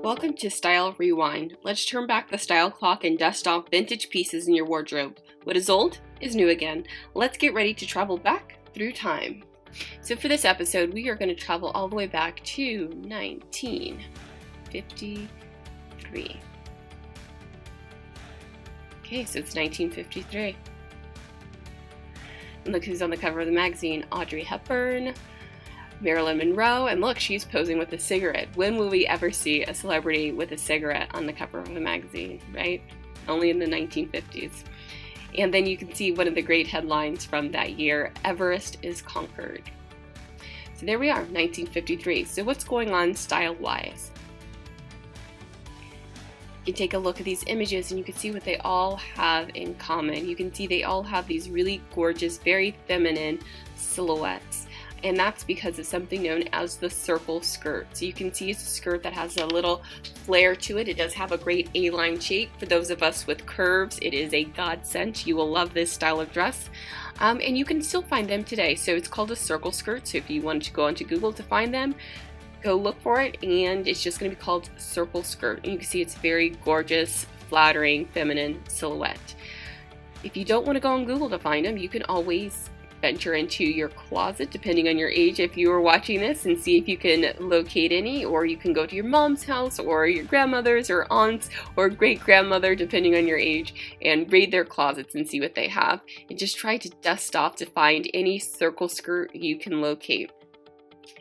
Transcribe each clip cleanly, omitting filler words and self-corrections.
Welcome to Style Rewind. Let's turn back the style clock and dust off vintage pieces in your wardrobe. What is old is new again. Let's get ready to travel back through time. So for this episode, we are going to travel all the way back to 1953. Okay, so it's 1953. And look who's on the cover of the magazine, Audrey Hepburn, Marilyn Monroe, and look, she's posing with a cigarette. When will we ever see a celebrity with a cigarette on the cover of a magazine, right? Only in the 1950s. And then you can see one of the great headlines from that year, Everest is conquered. So there we are, 1953. So what's going on style-wise? You can take a look at these images and you can see what they all have in common. You can see they all have these really gorgeous, very feminine silhouettes. And that's because of something known as the circle skirt. So you can see it's a skirt that has a little flare to it. It does have a great A-line shape. For those of us with curves, it is a godsend. You will love this style of dress. And you can still find them today. So it's called a circle skirt. So if you wanted to go onto Google to find them, go look for it. And it's just going to be called circle skirt. And you can see it's very gorgeous, flattering, feminine silhouette. If you don't want to go on Google to find them, you can always venture into your closet, depending on your age, if you are watching this, and see if you can locate any, or you can go to your mom's house or your grandmother's or aunt's or great grandmother, depending on your age, and raid their closets and see what they have, and just try to dust off to find any circle skirt you can locate.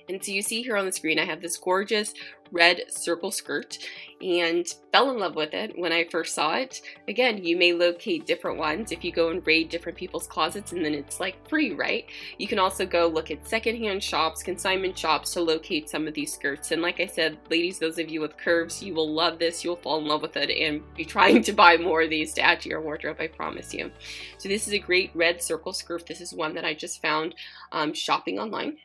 And so you see here on the screen, I have this gorgeous red circle skirt and fell in love with it when I first saw it. Again, you may locate different ones if you go and raid different people's closets, and then it's like free, right? You can also go look at secondhand shops, consignment shops to locate some of these skirts. And like I said, ladies, those of you with curves, you will love this. You'll fall in love with it and be trying to buy more of these to add to your wardrobe, I promise you. So this is a great red circle skirt. This is one that I just found shopping online.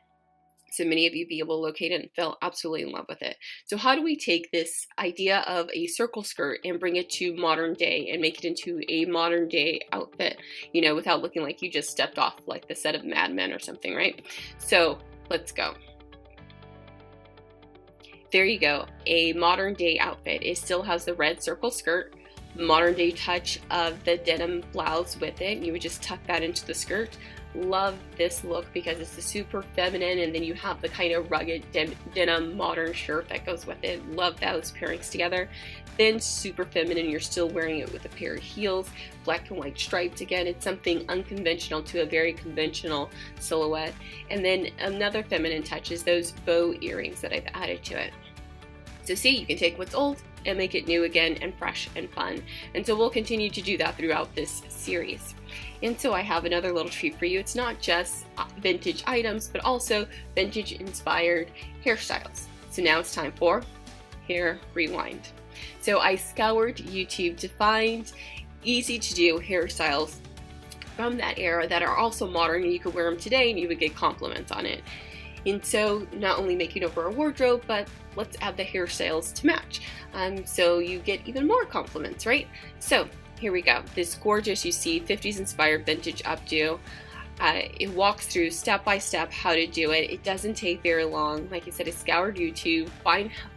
So many of you be able to locate it and fell absolutely in love with it. So how do we take this idea of a circle skirt and bring it to modern day and make it into a modern day outfit, you know, without looking like you just stepped off like the set of Mad Men or something, right? So let's go. There you go. A modern day outfit. It still has the red circle skirt, modern day touch of the denim blouse with it. You would just tuck that into the skirt. Love this look because it's a super feminine, and then you have the kind of rugged denim modern shirt that goes with it. Love those pairings together. Then super feminine, you're still wearing it with a pair of heels, black and white stripes. Again, it's something unconventional to a very conventional silhouette. And then another feminine touch is those bow earrings that I've added to it. So see, you can take what's old and make it new again and fresh and fun. And so we'll continue to do that throughout this series. And so I have another little treat for you. It's not just vintage items, but also vintage inspired hairstyles. So now it's time for Hair Rewind. So I scoured YouTube to find easy to do hairstyles from that era that are also modern, and you could wear them today and you would get compliments on it. And so not only making over a wardrobe, but let's add the hairstyles to match. So you get even more compliments, right? So here we go. This gorgeous, you see, 50s inspired vintage updo. It walks through step by step how to do it. It doesn't take very long. Like I said, I scoured YouTube,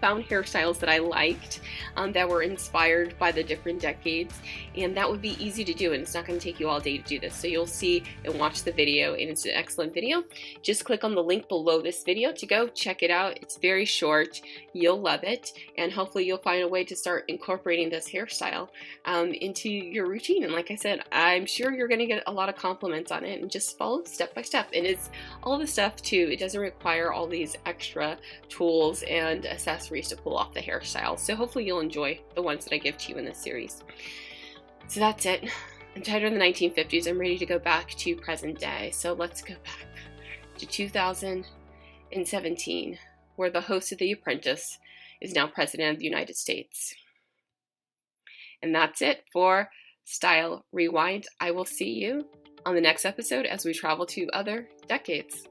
found hairstyles that I liked that were inspired by the different decades, and that would be easy to do, and it's not going to take you all day to do this. So you'll see and watch the video, and it's an excellent video. Just click on the link below this video to go check it out. It's very short. You'll love it, and hopefully you'll find a way to start incorporating this hairstyle into your routine. And like I said, I'm sure you're going to get a lot of compliments on it, and just follow step by step. And it's all the stuff too. It doesn't require all these extra tools and accessories to pull off the hairstyle. So hopefully you'll enjoy the ones that I give to you in this series. So that's it. I'm tired of the 1950s. I'm ready to go back to present day. So let's go back to 2017, where the host of The Apprentice is now President of the United States. And that's it for Style Rewind. I will see you on the next episode as we travel to other decades.